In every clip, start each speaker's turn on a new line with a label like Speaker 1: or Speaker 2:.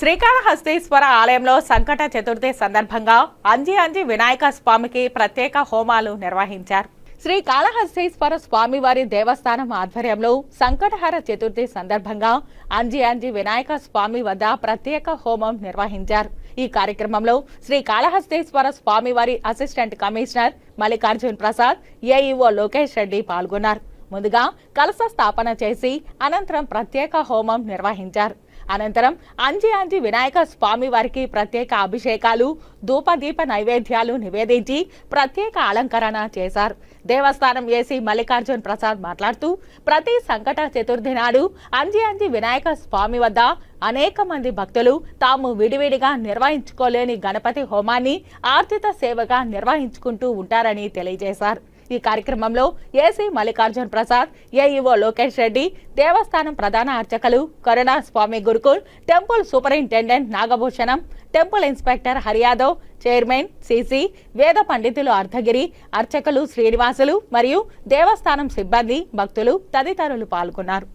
Speaker 1: శ్రీకాళహస్తీశ్వర ఆలయంలో సంకట చతుర్థి సందర్భంగా అంజి వినాయక స్వామికి ప్రత్యేక హోమాలు నిర్వహించారు. శ్రీకాళహస్తీశ్వర స్వామివారి దేవస్థానం ఆధ్వర్యంలో సంకటహర చతుర్థి సందర్భంగా అంజి వినాయక స్వామి వద్ద ప్రత్యేక హోమం నిర్వహించారు. ఈ కార్యక్రమంలో శ్రీకాళహస్తీశ్వర స్వామివారి assistant commissioner Mallikarjun Prasad, AEO Lokesh Reddy పాల్గొన్నారు. ముందుగా కలశ స్థాపన చేసి అనంతరం ప్రత్యేక హోమం నిర్వహించారు. అనంతరం అంజి వినాయక స్వామి వారికి ప్రత్యేక అభిషేకాలు, ధూపదీప నైవేద్యాలు నివేదించి ప్రత్యేక అలంకరణ చేశారు. దేవస్థానం ఏసీ మల్లికార్జున్ ప్రసాద్ మాట్లాడుతూ, ప్రతి సంకట చతుర్థి నాడు అంజి వినాయక స్వామి వద్ద అనేక మంది భక్తులు తాము విడివిడిగా నిర్వహించుకోలేని గణపతి హోమాన్ని ఆర్జిత సేవగా నిర్వహించుకుంటూ ఉంటారని తెలియజేశారు. ఈ కార్యక్రమంలో ఏసీ మల్లికార్జున్ ప్రసాద్, ఏఈఓ లోకేష్ రెడ్డి, దేవస్థానం ప్రధాన అర్చకులు Karuna Swami Gurukul, temple superintendent Nagabhushanam, temple inspector Hariyadav, chairman CC, వేద పండితులు అర్ధగిరి, అర్చకులు శ్రీనివాసులు మరియు దేవస్థానం సిబ్బంది, భక్తులు తదితరులు పాల్గొన్నారు.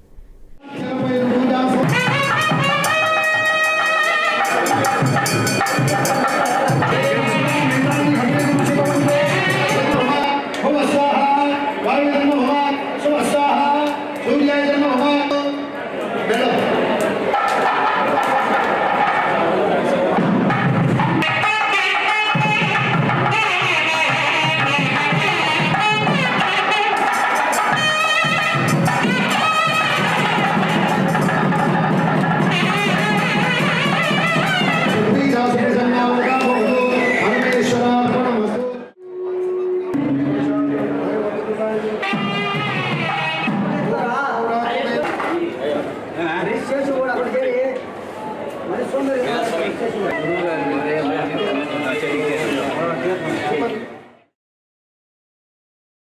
Speaker 2: మరి